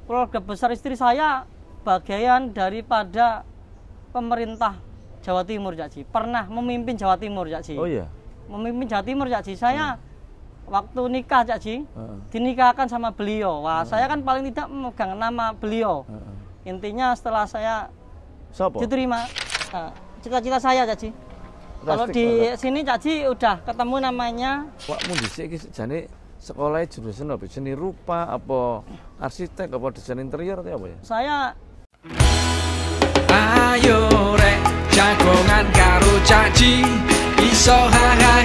keluarga besar istri saya bagian daripada pemerintah Jawa Timur, Cak Ji. Pernah memimpin Jawa Timur, Cak Ji. Oh iya. Memimpin Jawa Timur, Cak Ji. Saya waktu nikah, Cak Ji, dinikahkan sama beliau. Wah, saya kan paling tidak memegang nama beliau. Intinya setelah saya diterima, cita-cita saya, Cak Ji. Kalau di sini, Cak Ji, udah ketemu namanya. Wah, mau dhisik iki jane sekolah jurusan apa? Seni rupa, apa arsitek, apa desain interior atau apa ya? Saya ayo rek jagongan karo Cak Ji, iso hahaha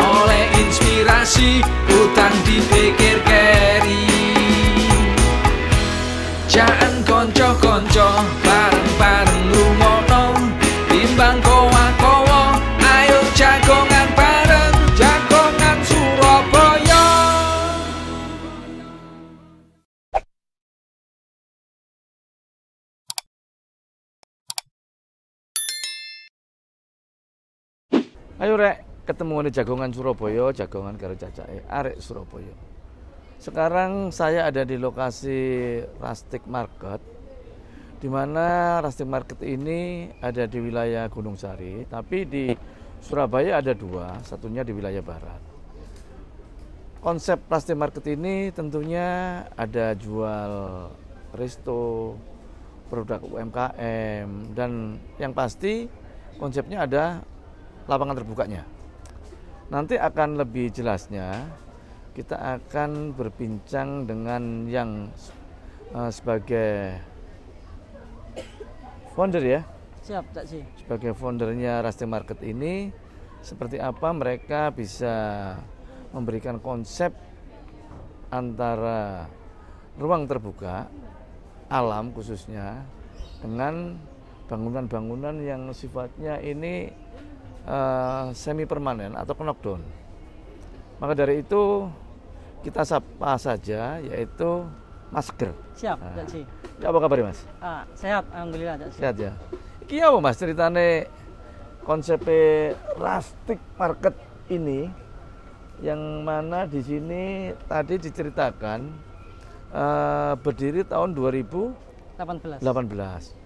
oleh inspirasi utang dipikir keri. Jangan konco-konco bareng-bareng rumono timbang kowa-kowa, ayo jagongan bareng jagongan Surabaya. Ayo rek, ketemu di jagongan Surabaya, jagongan karo cacake arek Surabaya. Sekarang saya ada di lokasi Rustic Market, di mana Rustic Market ini ada di wilayah Gunung Sari, tapi di Surabaya ada dua, satunya di wilayah barat. Konsep Rustic Market ini tentunya ada jual resto, produk UMKM, dan yang pasti konsepnya ada lapangan terbukanya. Nanti akan lebih jelasnya kita akan berbincang dengan yang sebagai founder ya. siap, Cak Ji. Sebagai foundernya Rustic Market ini, seperti apa mereka bisa memberikan konsep antara ruang terbuka alam khususnya dengan bangunan-bangunan yang sifatnya ini semi permanen atau knockdown. Maka dari itu kita sapa saja, yaitu Mas Ger. Siap, Cak Ji. Ya, apa kabar Mas? Sehat, alhamdulillah, Cak Ji. Sehat ya. Iki apa Mas ceritane konsep Rustic Market ini, yang mana di sini tadi diceritakan berdiri tahun 2018. 18.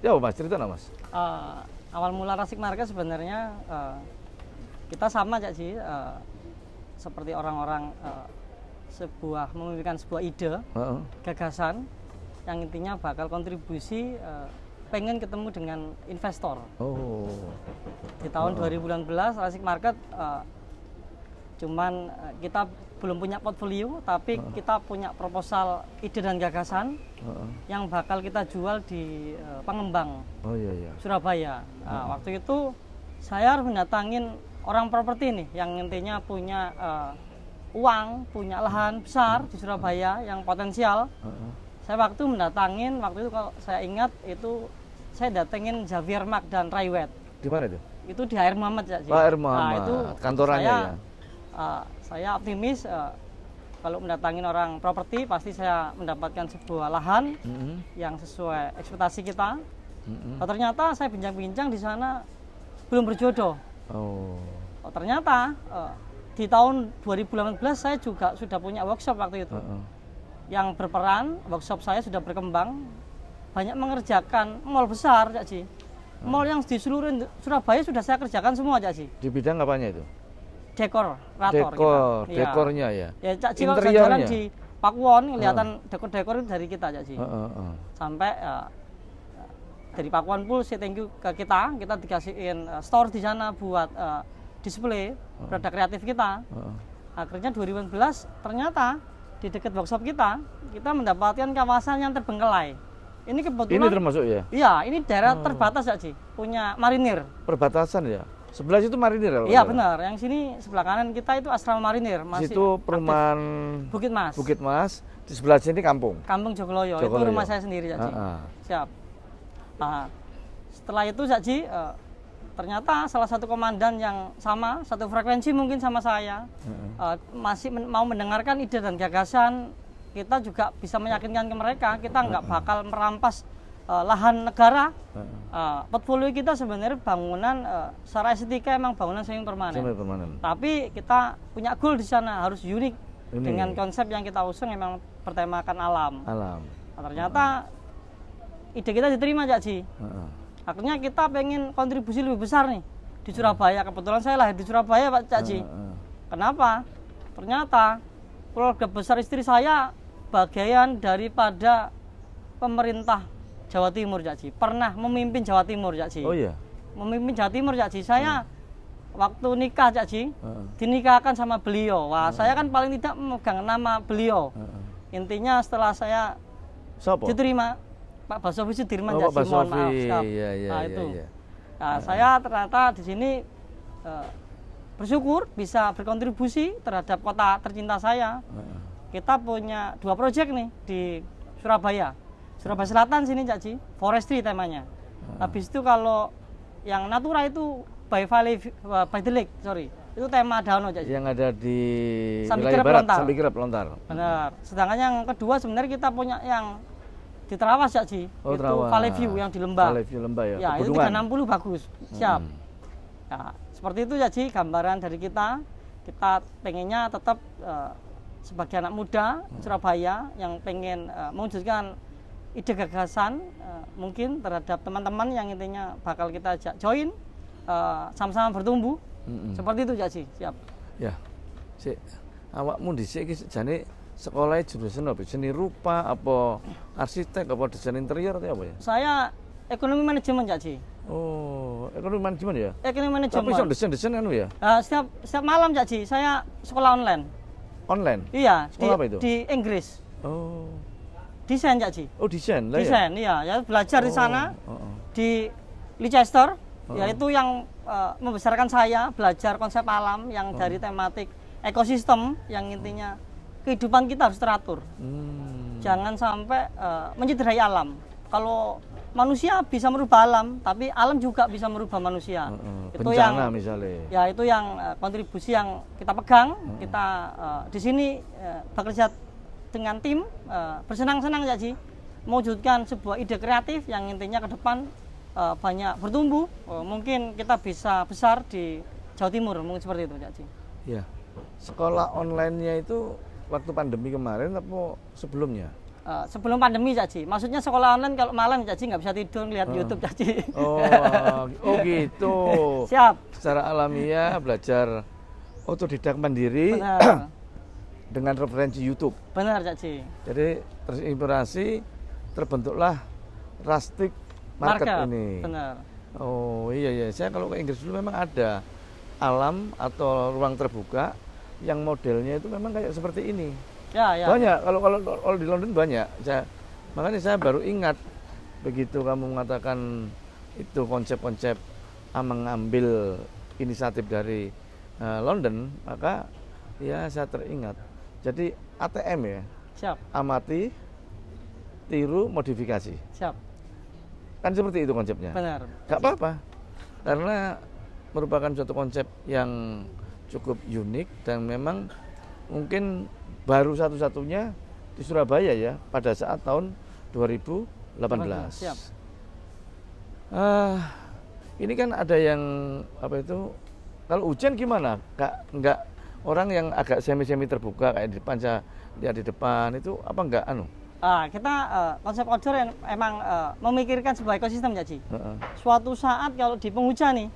Ya apa Mas, cerita Mas? Awal mula Rustic Market sebenarnya kita sama, Cak Ji, seperti orang-orang memimpikan sebuah ide, gagasan yang intinya bakal kontribusi, pengen ketemu dengan investor. Di tahun 2018 Rustic Market cuman kita belum punya portfolio, tapi kita punya proposal ide dan gagasan yang bakal kita jual di Pengembang, Surabaya. Waktu itu saya harus mendatangin orang properti nih yang intinya punya uang, punya lahan besar di Surabaya yang potensial. Saya waktu itu kalau saya ingat itu saya datengin Xavier Mark dan Raywet. Di mana itu? Itu di HR Muhammad, Cak Ji. HR Muhammad, itu kantorannya saya optimis kalau mendatangin orang properti pasti saya mendapatkan sebuah lahan yang sesuai ekspektasi kita. Ternyata saya bincang-bincang di sana belum berjodoh. Ternyata di tahun 2018 saya juga sudah punya workshop waktu itu. Yang berperan, workshop saya sudah berkembang, banyak mengerjakan mall besar, Cak Ji. Mall yang di seluruh Surabaya sudah saya kerjakan semua, Cak Ji. Di bidang apanya itu? Dekornya ya. Ya, Cak Ji, kalau jalan di Pakuwon kelihatan dekor-dekor itu dari kita, Cak Ji. Sampai dari Pakuwon Pool, saya thank you ke kita dikasihin store di sana buat display produk kreatif kita. Akhirnya 2018 ternyata di dekat workshop kita mendapatkan kawasan yang terbengkelai. Ini kebetulan. Ini termasuk ya? Iya, ini daerah terbatas, Cak Ji, punya marinir. Perbatasan ya? Sebelah situ marinir ya? Iya benar, yang sini sebelah kanan kita itu asrama marinir. Masih itu perumahan Bukit Mas. Bukit Mas, di sebelah sini kampung? Kampung Jogoloyo, itu rumah saya sendiri, Cak Ji. Siap. Setelah itu, Cak Ji, ternyata salah satu komandan yang sama, satu frekuensi mungkin sama saya, masih mau mendengarkan ide dan gagasan. Kita juga bisa meyakinkan ke mereka, kita nggak bakal merampas lahan negara. Portfolio kita sebenarnya bangunan secara estetika emang bangunan semi permanen. Tapi kita punya goal di sana harus unik dengan konsep yang kita usung emang bertemakan alam. Nah, ternyata ide kita diterima Cak Ji. Akhirnya kita pengen kontribusi lebih besar nih di Surabaya. Kebetulan saya lahir di Surabaya Pak Cak Ji. Kenapa? Ternyata keluarga besar istri saya bagian daripada pemerintah Jawa Timur Cak Ji. Pernah memimpin Jawa Timur Cak Ji. Oh iya. Memimpin Jawa Timur Cak Ji. Saya waktu nikah Cak Ji, dinikahkan sama beliau. Wah, saya kan paling tidak memegang nama beliau. Intinya setelah saya diterima Pak Basuki Sudirman Cak Ji, mohon maaf. Nah, itu. Nah, saya ternyata di sini bersyukur bisa berkontribusi terhadap kota tercinta saya. Kita punya 2 proyek nih di Surabaya. Surabaya Selatan sini Cak Ji, forestry temanya. Habis itu kalau yang natura itu by the lake, sorry. Itu tema Dano Cak Ji. Yang ada di Sambikrep wilayah barat, Sambikrep Lontar. Benar. Sedangkan yang kedua sebenarnya kita punya yang di Terawas Cak Ji. Oh, itu Valley View yang di Lembah. Valley View Lembah ya. Ya, itu 360 bagus. Siap. Ya, seperti itu Cak Ji gambaran dari kita. Kita pengennya tetap sebagai anak muda Surabaya yang pengen mewujudkan ide gagasan mungkin terhadap teman-teman yang intinya bakal kita ajak join sama-sama bertumbuh. Seperti itu Cak Ji. Siap. Ya. Sik awakmu dhisik iki jane sekolahnya jurusan apa? Seni rupa, apa arsitek, apa desain interior atau apa ya? Saya ekonomi manajemen Cak Ji. Oh, ekonomi manajemen ya? Ekonomi manajemen. Tapi sok desain anu ya? Setiap malam Cak Ji, saya sekolah online. Online? Iya, sekolah apa itu? Di Inggris. Oh. Desain Cak Ji. Oh, desain lah ya? Desain, iya. Ya, belajar di sana, di Leicester, yaitu yang membesarkan saya, belajar konsep alam yang dari tematik ekosistem, yang intinya kehidupan kita harus teratur. Jangan sampai mencederai alam. Kalau manusia bisa merubah alam, tapi alam juga bisa merubah manusia. Itu bencana yang misalnya. Ya, itu yang kontribusi yang kita pegang. Kita di sini bekerja dengan tim bersenang-senang Cak Ji, mewujudkan sebuah ide kreatif yang intinya ke depan banyak bertumbuh. Mungkin kita bisa besar di Jawa Timur, mungkin seperti itu Cak Ji. Ya. Sekolah online-nya itu waktu pandemi kemarin apa sebelumnya? Sebelum pandemi Cak Ji. Maksudnya sekolah online kalau malam Cak Ji nggak bisa tidur ngeliat YouTube Cak Ji. Oh gitu. Siap. Secara alamiah belajar otodidak mandiri. Benar. Dengan referensi YouTube. Benar Cak Ji. Jadi terinspirasi terbentuklah Rustic Market ini. Benar. Oh iya, saya kalau ke Inggris dulu memang ada alam atau ruang terbuka yang modelnya itu memang kayak seperti ini. Ya. Banyak, kalau di London banyak. Makanya saya baru ingat begitu kamu mengatakan itu konsep-konsep mengambil inisiatif dari London, maka ya saya teringat. Jadi ATM ya. Siap. Amati, tiru, modifikasi. Siap. Kan seperti itu konsepnya. Benar. Gak apa-apa. Karena merupakan suatu konsep yang cukup unik dan memang mungkin baru satu-satunya di Surabaya ya pada saat tahun 2018. Siap. Ini kan ada yang apa itu? Kalau hujan gimana? Enggak orang yang agak semi terbuka kayak di depan saya lihat di depan itu apa enggak anu? Kita konsep outdoor yang emang memikirkan sebuah ekosistem Cak Ji. Suatu saat kalau di penghujan nih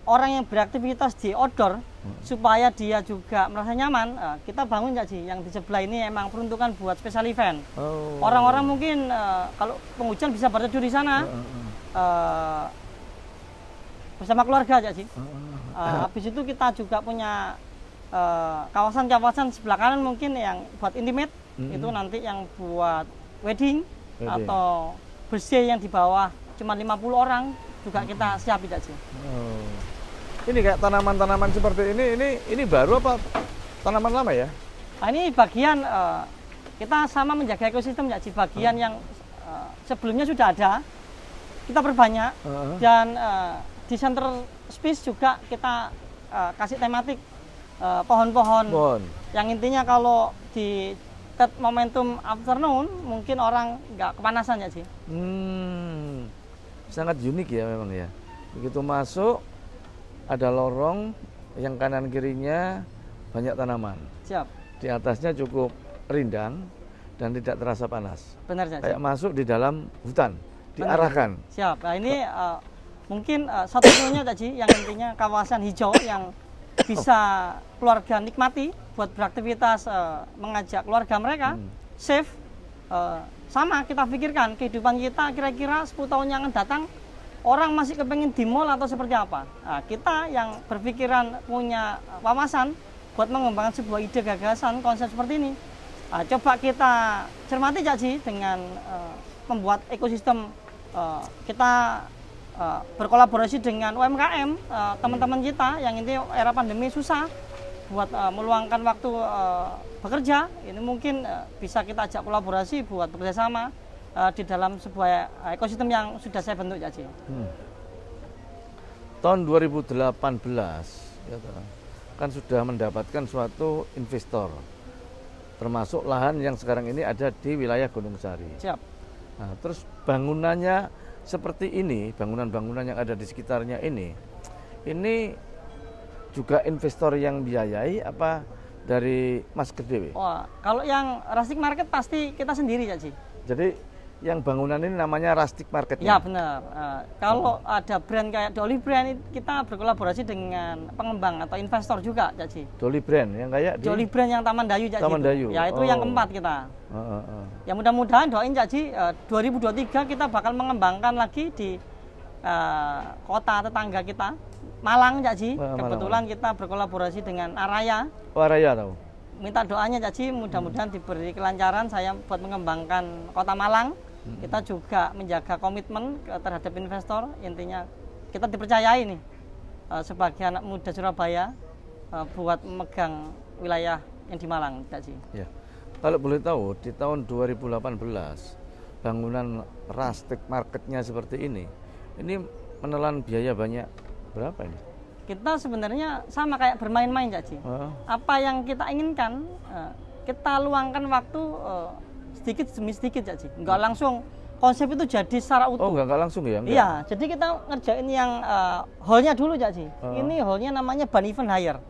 orang yang beraktivitas di outdoor supaya dia juga merasa nyaman, kita bangun Cak Ji yang di sebelah ini emang peruntukan buat special event. Orang-orang mungkin kalau penghujan bisa berteduh di sana bersama keluarga Cak Ji. Habis itu kita juga punya kawasan-kawasan sebelah kanan mungkin yang buat intimate, itu nanti yang buat wedding. Atau birthday yang di bawah cuma 50 orang juga kita siapin Cak Ji. Ini kayak tanaman-tanaman seperti ini baru apa tanaman lama ya? Ini bagian kita sama menjaga ekosistem Cak Ji, bagian yang sebelumnya sudah ada kita perbanyak dan di center space juga kita kasih tematik pohon-pohon yang intinya kalau di momentum afternoon mungkin orang nggak kepanasan Cak Ji. Sangat unik ya memang ya. Begitu masuk ada lorong yang kanan kirinya banyak tanaman. Siap. Di atasnya cukup rindang dan tidak terasa panas. Benar Cak Ji. Kayak masuk di dalam hutan, diarahkan. Siap. Nah ini mungkin satu-satunya Cak Ji, yang intinya kawasan hijau yang bisa keluarga nikmati buat beraktivitas, mengajak keluarga mereka safe. Sama kita pikirkan kehidupan kita kira-kira 10 tahun yang akan datang, orang masih kepengen di mall atau seperti apa. Nah, kita yang berpikiran punya wawasan buat mengembangkan sebuah ide gagasan konsep seperti ini, coba kita cermati Cak Ji dengan membuat ekosistem. Kita berkolaborasi dengan UMKM, teman-teman kita yang ini era pandemi susah buat meluangkan waktu bekerja. Ini mungkin bisa kita ajak kolaborasi buat bekerjasama di dalam sebuah ekosistem yang sudah saya bentuk Cak Ji. Tahun 2018 ya, kan sudah mendapatkan suatu investor, termasuk lahan yang sekarang ini ada di wilayah Gunung Sari. Siap. Nah, terus bangunannya seperti ini, bangunan-bangunan yang ada di sekitarnya ini juga investor yang biayai apa dari Mas Kedewi? Wah, kalau yang Rustic Market pasti kita sendiri Cak Ji. Jadi yang bangunan ini namanya Rustic Market. Ya benar. Kalau ada brand kayak Dolly Brand, kita berkolaborasi dengan pengembang atau investor juga Cak Ji. Dolly Brand yang kayak Dolly Brand yang Taman Dayu Cak Ji. Taman Dayu. Ya itu yang keempat kita. Ya mudah-mudahan doain Cak Ji, 2023 kita bakal mengembangkan lagi di kota tetangga kita, Malang Cak Ji. Kebetulan kita berkolaborasi dengan Araya. Oh, Araya tahu. Minta doanya Cak Ji, mudah-mudahan diberi kelancaran saya buat mengembangkan kota Malang. Kita juga menjaga komitmen terhadap investor. Intinya kita dipercayai nih sebagai anak muda Surabaya buat memegang wilayah yang di Malang Cak Ji. Ya. Kalau boleh tahu di tahun 2018 bangunan Rustic Marketnya seperti ini menelan biaya banyak berapa ini? Kita sebenarnya sama kayak bermain-main Cak Ji. Apa yang kita inginkan, kita luangkan waktu sedikit demi sedikit Cak Ji. Enggak langsung konsep itu jadi secara utuh. Oh, enggak langsung ya? Enggak. Iya, jadi kita ngerjain yang hall-nya dulu Cak Ji. Ini hall-nya namanya Ban Event Hire.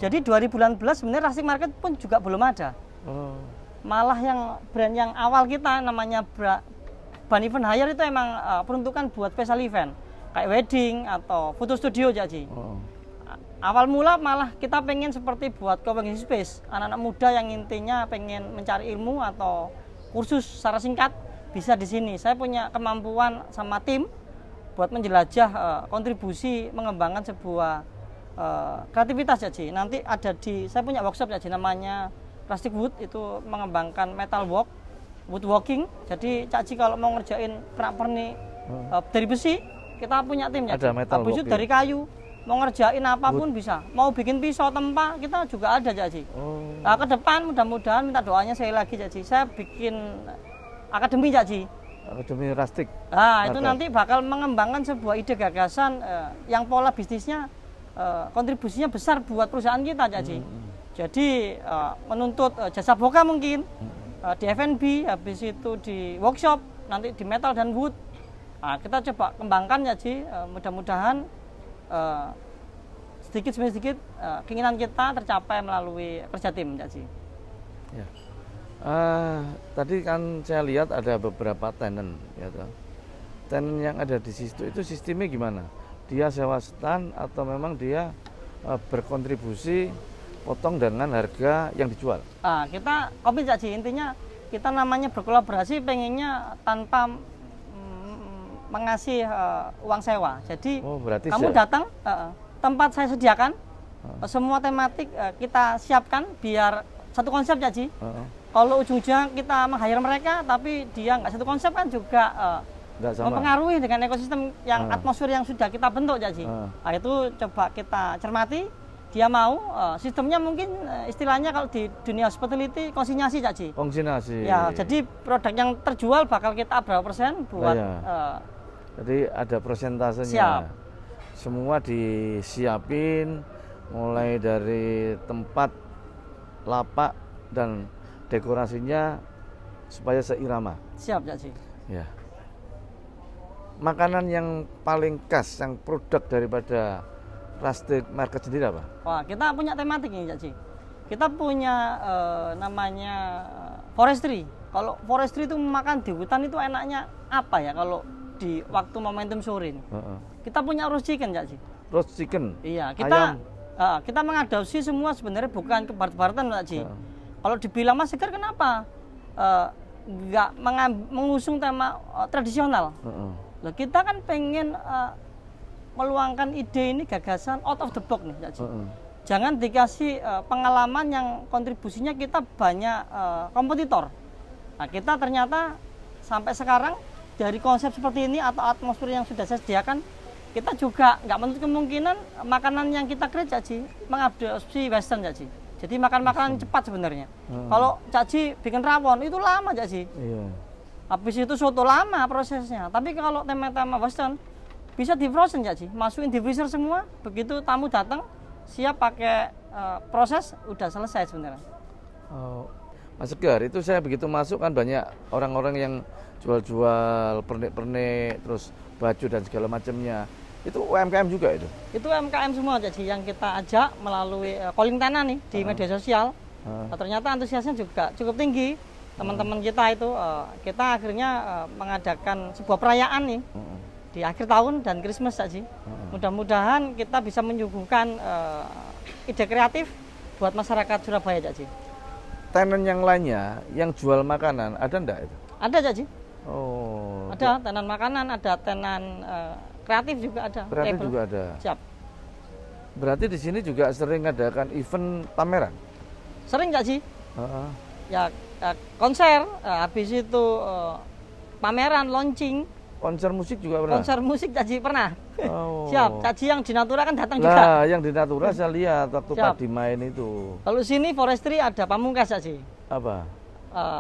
Jadi 2018 sebenarnya Rustic Market pun juga belum ada. Malah yang brand yang awal kita namanya Ban Event Hire itu emang peruntukan buat special event kayak wedding atau foto studio Cak Ji. Awal mula malah kita pengen seperti buat co-working space, anak-anak muda yang intinya pengen mencari ilmu atau kursus secara singkat bisa di sini. Saya punya kemampuan sama tim buat menjelajah kontribusi mengembangkan sebuah kreativitas Cak Ji. Nanti ada saya punya workshop Cak Ji namanya Plastic Wood, itu mengembangkan metal work, woodworking. Jadi Cak Ji kalau mau ngerjain pernak-pernik dari besi, kita punya tim Cak Ji. Habis itu dari kayu, mau ngerjain apapun bisa. Mau bikin pisau tempa, kita juga ada Cak Ji. Nah, ke depan mudah-mudahan minta doanya saya lagi Cak Ji. Saya bikin akademi Cak Ji. Akademi Rustic. Nah, itu nanti bakal mengembangkan sebuah ide gagasan yang pola bisnisnya kontribusinya besar buat perusahaan kita Cak Ji. Jadi menuntut jasa boga mungkin di F&B, habis itu di workshop, nanti di metal dan wood. Nah, kita coba kembangkan Cak Ji, mudah-mudahan sedikit demi sedikit keinginan kita tercapai melalui kerja tim Cak Ji. Ya. Tadi kan saya lihat ada beberapa tenant, ya toh. Tenant yang ada di situ itu sistemnya gimana? Dia sewa stand atau memang dia berkontribusi potong dengan harga yang dijual? Kita kopi Cak Ji, intinya kita namanya berkolaborasi pengennya tanpa mengasih uang sewa. Jadi kamu datang, tempat saya sediakan, semua tematik kita siapkan biar satu konsep Cak Ji. Kalau ujung-ujungnya kita meng-hire mereka tapi dia nggak satu konsep kan juga mempengaruhi dengan ekosistem yang atmosfer yang sudah kita bentuk Cak Ji. Nah, itu coba kita cermati. Dia mau sistemnya mungkin istilahnya kalau di dunia hospitality konsinyasi Cak Ji. Konsinyasi. Ya, jadi produk yang terjual bakal kita berapa persen buat jadi ada persentasenya. Siap. Semua disiapin mulai dari tempat, lapak dan dekorasinya supaya seirama. Siap Cak Ji. Ya. Makanan yang paling khas, yang produk daripada Rustic Market sendiri apa? Wah, kita punya tematik ini Cak Ji. Kita punya namanya Forestry. Kalau forestry itu makan di hutan itu enaknya apa ya kalau di waktu momentum sore ini? Kita punya roast chicken, Cak Ji. Roast chicken. Iya, kita mengadopsi semua sebenarnya bukan ke barat-baratan, Cak Ji. Kalau dibilang Mas Segar kenapa nggak mengusung tema tradisional? Nah, kita kan pengen meluangkan ide ini, gagasan out of the box nih, Cak Ji. Jangan dikasih pengalaman yang kontribusinya kita banyak kompetitor. Nah, kita ternyata sampai sekarang dari konsep seperti ini atau atmosfer yang sudah saya sediakan, kita juga nggak menutup kemungkinan makanan yang kita create, Cak Ji, mengadopsi western, Cak Ji. Jadi makan makanan cepat sebenarnya. Kalau Cak Ji bikin rawon itu lama, Cak Ji. Habis itu soto lama prosesnya. Tapi kalau tema-tema western bisa di frozen, Cak Ji. Masukin di freezer semua, begitu tamu datang siap pakai proses, udah selesai sebenarnya. Mas Segar, itu saya begitu masuk kan banyak orang-orang yang jual-jual pernik-pernik, terus baju dan segala macamnya. Itu UMKM juga itu? Itu UMKM semua, Cak Ji, yang kita ajak melalui calling tenan nih di media sosial. Ternyata antusiasnya juga cukup tinggi. Teman-teman kita itu, kita akhirnya mengadakan sebuah perayaan nih di akhir tahun dan Christmas, Cak Ji. Mudah-mudahan kita bisa menyuguhkan ide kreatif buat masyarakat Surabaya, Cak Ji. Tenan yang lainnya yang jual makanan ada enggak itu? Ada, Cak Ji. Oh. Ada tenan makanan, ada tenan kreatif juga ada. Kreatif juga ada. Siap. Berarti di sini juga sering adakan event pameran? Sering, Cak Ji. Ya konser, habis itu pameran, launching. Konser musik juga pernah? Konser musik, Cak Ji, pernah. Oh. Siap, Cak Ji yang di Natura kan datang juga. Nah, yang di Natura saya lihat waktu Padi main itu. Kalau sini forestry ada Pamungkas, Cak Ji. Apa?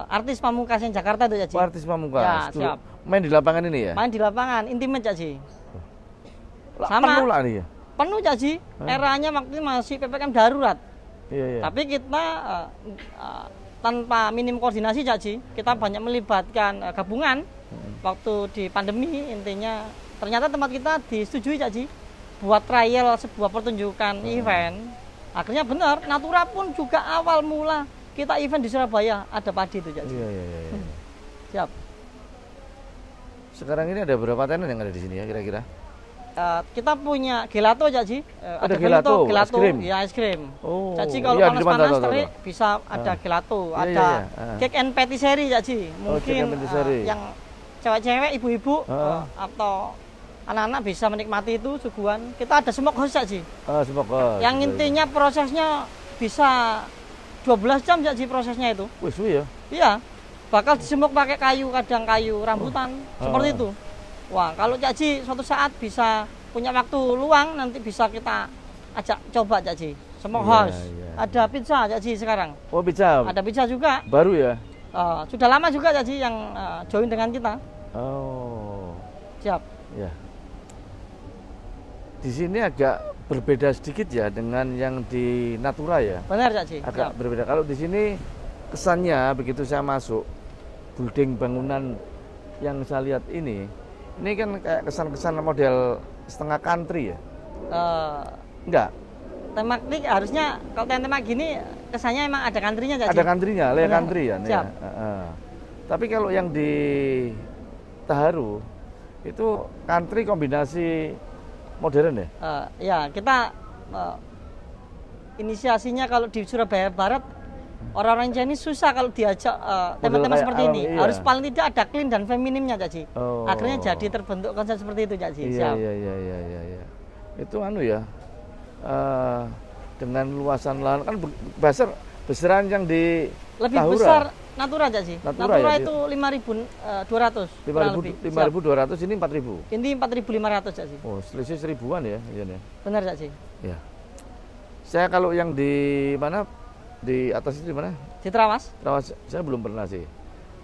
Artis Pamungkas yang Jakarta itu, Cak Ji. Artis Pamungkas. Ya, siap. Main di lapangan ini ya? Main di lapangan, intimate, Cak Ji. Sama. Penuh lah nih ya? Penuh, Cak Ji. Eranya waktu itu masih PPKM darurat. Iya. Tapi kita tanpa minim koordinasi, Cak Ji, kita banyak melibatkan gabungan. Waktu di pandemi, intinya ternyata tempat kita disetujui, Cak Ji, buat trial sebuah pertunjukan event. Akhirnya benar, Natura pun juga awal mula kita event di Surabaya ada padi itu, Cak Ji. Iya. Siap. Sekarang ini ada berapa tenan yang ada di sini ya kira-kira? Kita punya gelato, Cak Ji. Ada gelato, es krim. Ya, es krim. Oh. Cak Ji kalau panas-panas terik bisa ada gelato, ada cake and patisserie, Cak Ji. Mungkin yang cewek-cewek, ibu-ibu atau anak-anak bisa menikmati itu suguhan. Kita ada smoke house, Cak Ji. Smoke house. Yang intinya prosesnya bisa 12 jam, Cak Ji, prosesnya itu. Wih, suwi ya? Iya. Bakal disemok pakai kayu, kadang kayu rambutan seperti itu. Wah, kalau Cak Ji suatu saat bisa punya waktu luang, nanti bisa kita ajak coba, Cak Ji. Smoke house. Ada pizza, Cak Ji, sekarang. Oh, pizza. Ada pizza juga. Baru ya? Sudah lama juga, Cak Ji, yang join dengan kita. Oh. Siap. Ya. Di sini agak berbeda sedikit ya dengan yang di Natura ya. Benar, Cak Ji. Agak berbeda. Kalau di sini kesannya begitu saya masuk, building bangunan yang saya lihat ini kan kayak kesan-kesan model setengah country ya. Enggak. Tematik harusnya kalau tema gini kesannya emang ada country-nya, Cak Ji. Ada country-nya, layak country ya. Siap. Tapi kalau yang di Taharu itu country kombinasi modern ya? Ya, kita inisiasinya kalau di Surabaya Barat orang-orang Chinese susah kalau diajak tema-tema seperti ini. Iya. Harus paling tidak ada clean dan feminimnya, Cak Ji. Akhirnya jadi terbentuk konsep seperti itu, Cak Ji. Iya. Itu ya. Dengan luasan lahan kan besaran yang di lebih Tahura. Besar Natura, Cak Ji. Natura ya, itu 5.200. 5.200, ini 4.000. Ini 4.500, Cak Ji. Oh, selisih 1.000-an ya. Benar, Cak Ji. Ya. Saya kalau yang di mana? Di atas itu di mana? Di Trawas. Trawas, saya belum pernah sih.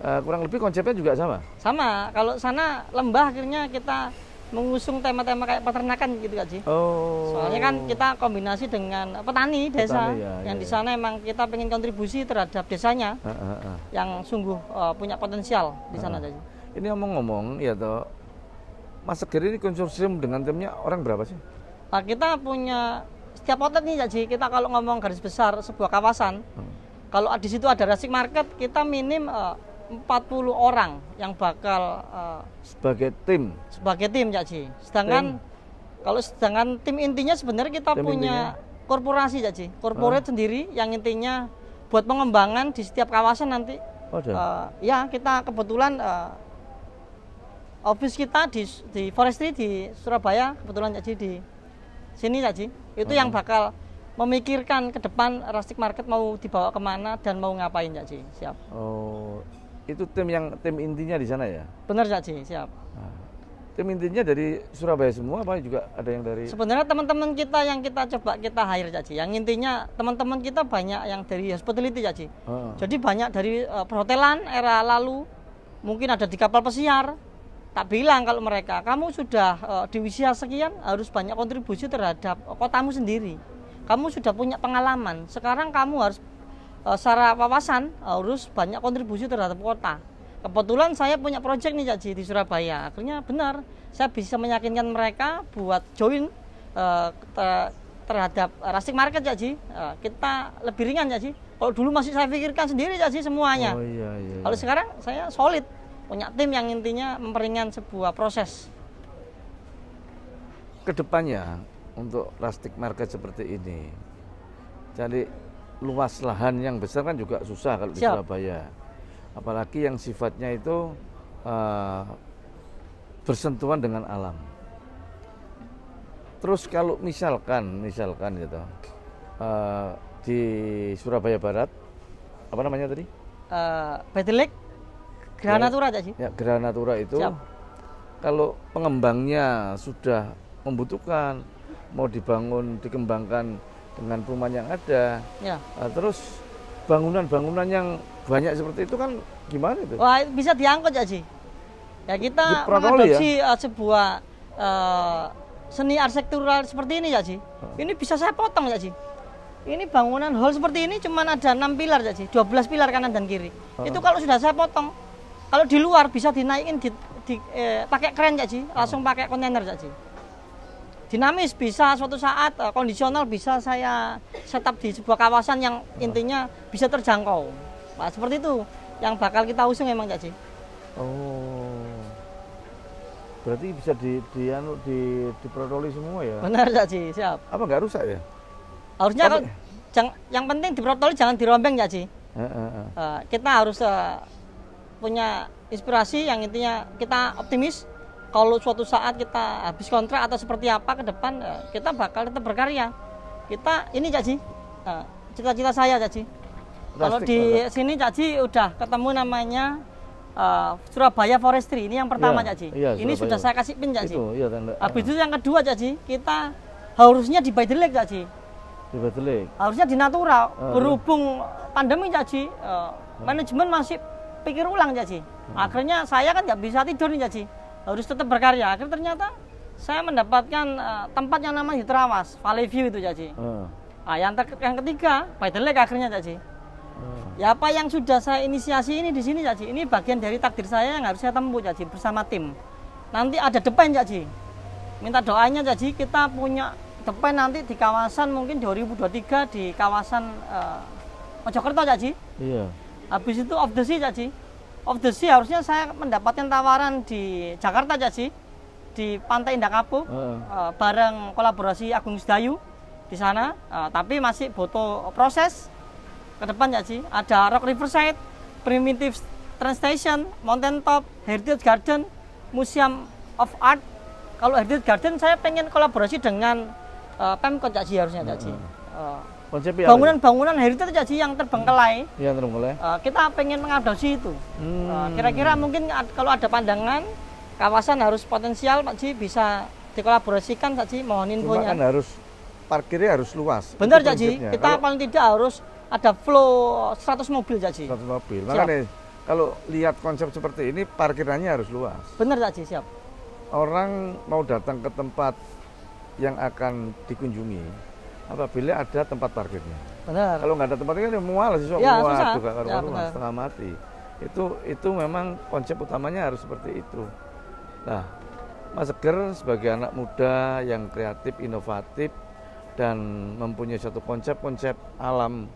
Kurang lebih konsepnya juga sama? Sama. Kalau sana lembah, akhirnya kita mengusung tema-tema kayak peternakan gitu, Kak Ji. Oh. Soalnya kan kita kombinasi dengan petani desa. Yang di sana emang kita pengen kontribusi terhadap desanya. Yang sungguh punya potensial di sana, Kak Ji. Ini ngomong-ngomong ya toh, Mas Segar ini konsorsium dengan timnya orang berapa sih? Kita punya setiap outlet nih, Cak Ji, kita kalau ngomong garis besar sebuah kawasan kalau di situ ada rustic market, kita minim 40 orang yang bakal sebagai tim. Sebagai tim, Cak Ji. Sedangkan tim intinya sebenarnya kita tim punya korporasi, Cak Ji. Corporate sendiri yang intinya buat pengembangan di setiap kawasan nanti. Ya, kita kebetulan office kita di forestry di Surabaya, kebetulan Cak Ji di sini, Cak Ji. Itu yang bakal memikirkan ke depan rustic market mau dibawa kemana dan mau ngapain, Cak Ji. Siap. Oh, itu tim intinya di sana ya? Benar, Cak Ji. Siap. Nah, tim intinya dari Surabaya semua apa juga ada yang dari? Sebenarnya teman-teman kita yang kita coba kita hire, Cak Ji. Yang intinya teman-teman kita banyak yang dari hospitality, Cak Ji. Jadi banyak dari perhotelan era lalu, mungkin ada di kapal pesiar. Tak bilang kalau mereka, kamu sudah di usia sekian harus banyak kontribusi terhadap kotamu sendiri. Kamu sudah punya pengalaman. Sekarang kamu harus secara wawasan harus banyak kontribusi terhadap kota. Kebetulan saya punya proyek nih, Cak Ji, di Surabaya. Akhirnya benar, saya bisa meyakinkan mereka buat join terhadap rustic market, Cak Ji. Kita lebih ringan, Cak Ji. Kalau dulu masih saya pikirkan sendiri, Cak Ji, semuanya. Iya. Kalau sekarang saya solid. Punya tim yang intinya memperingan sebuah proses. Kedepannya untuk rustic market seperti ini, jadi luas lahan yang besar kan juga susah kalau di Surabaya. Apalagi yang sifatnya itu bersentuhan dengan alam. Terus kalau misalkan gitu, di Surabaya Barat, apa namanya tadi? Baitilek Geraha-Natura, Cak Ji. Ya, Geraha-Natura itu kalau pengembangnya sudah membutuhkan mau dikembangkan dengan perumahan yang ada, terus bangunan-bangunan yang banyak seperti itu kan gimana itu? Wah, bisa diangkut, Cak Ji. Ya kita mengadopsi sebuah seni arsitektural seperti ini, Cak Ji. Ini bisa saya potong, Cak Ji. Ini bangunan hall seperti ini cuman ada 6 pilar, Cak Ji. 12 pilar kanan dan kiri. Itu kalau sudah saya potong, kalau di luar bisa dinaikin pakai kren, Cak Ji, langsung pakai kontainer, Cak Ji. Dinamis, bisa suatu saat kondisional bisa saya setup di sebuah kawasan yang intinya bisa terjangkau. Nah, seperti itu yang bakal kita usung memang, Cak Ji. Oh, berarti bisa diprotoli semua ya? Benar, Cak Ji, siap. Apa nggak rusak ya? Harusnya yang penting diprotoli jangan dirombeng, Cak Ji. Kita harus punya inspirasi yang intinya kita optimis kalau suatu saat kita habis kontrak atau seperti apa ke depan kita bakal tetap berkarya. Kita ini, Cak Ji, cita-cita saya, Cak Ji. Kalau di sini, Cak Ji, udah ketemu namanya Surabaya Forestry. Ini yang pertama, Cak Ji. Ini sudah saya kasih pin, Cak Ji. Habis itu yang kedua, Cak Ji, kita harusnya di Baitilek, Cak Ji. Di Baitilek. Harusnya di Natura. Berhubung pandemi, Cak Ji, manajemen masih pikir ulang, Cak Ji. Akhirnya saya kan nggak bisa tidur nih, Cak Ji. Harus tetap berkarya. Akhirnya ternyata saya mendapatkan tempat yang namanya di Terawas, Valley View itu, Cak Ji. Nah, yang ketiga, Baitilek akhirnya, Cak Ji. Ya apa yang sudah saya inisiasi ini di sini, Cak Ji. Ini bagian dari takdir saya yang harus saya tempuh, Cak Ji, bersama tim. Nanti ada depan, Cak Ji. Minta doanya, Cak Ji, kita punya depan nanti di kawasan mungkin 2023 di kawasan Mojokerto, Cak Ji. Iya. Habis itu off the sea, Cak Ji. Off the sea harusnya saya mendapatkan tawaran di Jakarta, Cak Ji, di Pantai Indah Kapuk, bareng kolaborasi Agung Sedayu di sana. Tapi masih butuh proses ke depan, Cak Ji. Ada Rock Riverside, Primitive Train Station, Mountain Top, Heritage Garden, Museum of Art. Kalau Heritage Garden saya pengen kolaborasi dengan Pemkot, Cak Ji, harusnya, Cak Ji. Bangunan-bangunan heritage, Cak Ji, yang terbengkelai. Yang terbengkelai. Kita pengen mengadopsi itu. Kira-kira mungkin kalau ada pandangan kawasan harus potensial, Pak Ji, bisa dikolaborasikan, Cak Ji. Mohon infonya. Cuma kan harus parkirnya harus luas. Benar, Cak Ji. Kita paling tidak harus ada flow 100 mobil, Cak Ji. 100 mobil. Makanya kalau lihat konsep seperti ini parkirannya harus luas. Benar, Cak Ji, siap. Orang mau datang ke tempat yang akan dikunjungi apabila ada tempat parkirnya. Benar. Kalau nggak ada tempat parkirnya mual sih, susah. Juga setengah mati. Itu memang konsep utamanya harus seperti itu. Nah, Mas Seger sebagai anak muda yang kreatif, inovatif dan mempunyai satu konsep alam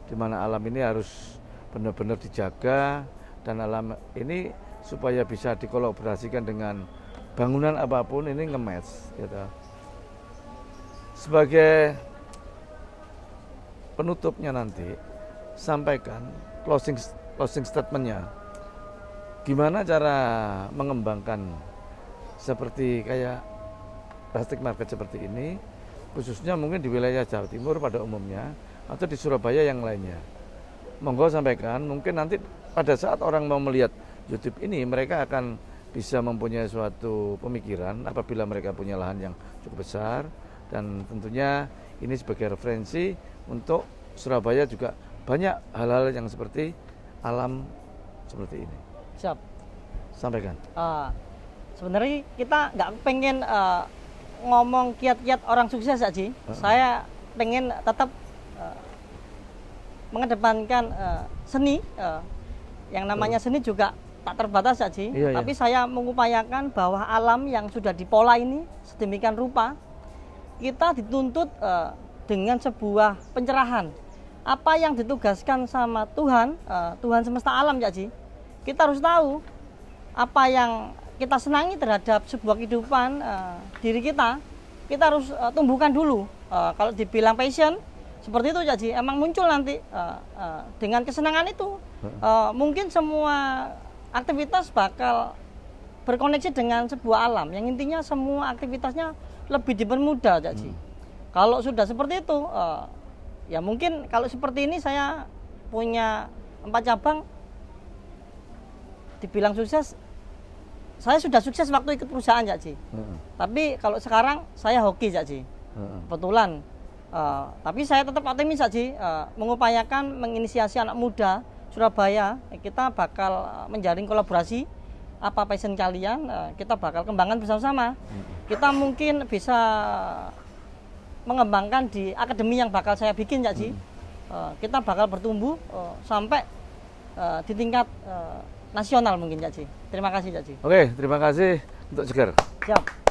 di mana alam ini harus benar-benar dijaga, dan alam ini supaya bisa dikolaborasikan dengan bangunan apapun ini nge-match gitu. Sebagai penutupnya nanti, sampaikan closing statementnya. Gimana cara mengembangkan seperti kayak rustic market seperti ini, khususnya mungkin di wilayah Jawa Timur pada umumnya, atau di Surabaya yang lainnya. Monggo sampaikan, mungkin nanti pada saat orang mau melihat YouTube ini, mereka akan bisa mempunyai suatu pemikiran apabila mereka punya lahan yang cukup besar, dan tentunya ini sebagai referensi untuk Surabaya juga banyak hal-hal yang seperti alam seperti ini. Siap. Sampaikan. Sebenarnya kita nggak pengen ngomong kiat-kiat orang sukses Haji. Saya pengen tetap mengedepankan seni. Yang namanya seni juga tak terbatas Haji. Tapi saya mengupayakan bahwa alam yang sudah dipola ini sedemikian rupa, kita dituntut dengan sebuah pencerahan. Apa yang ditugaskan sama Tuhan, Tuhan semesta alam Haji. Kita harus tahu apa yang kita senangi terhadap sebuah kehidupan diri kita harus tumbuhkan dulu. Kalau dibilang passion seperti itu Haji, emang muncul nanti dengan kesenangan itu. Mungkin semua aktivitas bakal berkoneksi dengan sebuah alam yang intinya semua aktivitasnya lebih dipermudah Haji. Kalau sudah seperti itu, ya mungkin kalau seperti ini saya punya 4 cabang, dibilang sukses, saya sudah sukses waktu ikut perusahaan Haji. Tapi kalau sekarang saya hoki Haji. Kebetulan. Tapi saya tetap optimis Haji, mengupayakan menginisiasi anak muda Surabaya. Kita bakal menjalin kolaborasi. Apa passion kalian, kita bakal kembangkan bersama-sama. Kita mungkin bisa mengembangkan di akademi yang bakal saya bikin Haji. Kita bakal bertumbuh sampai di tingkat nasional mungkin Haji. Terima kasih Haji. Oke, terima kasih untuk Seger. Siap.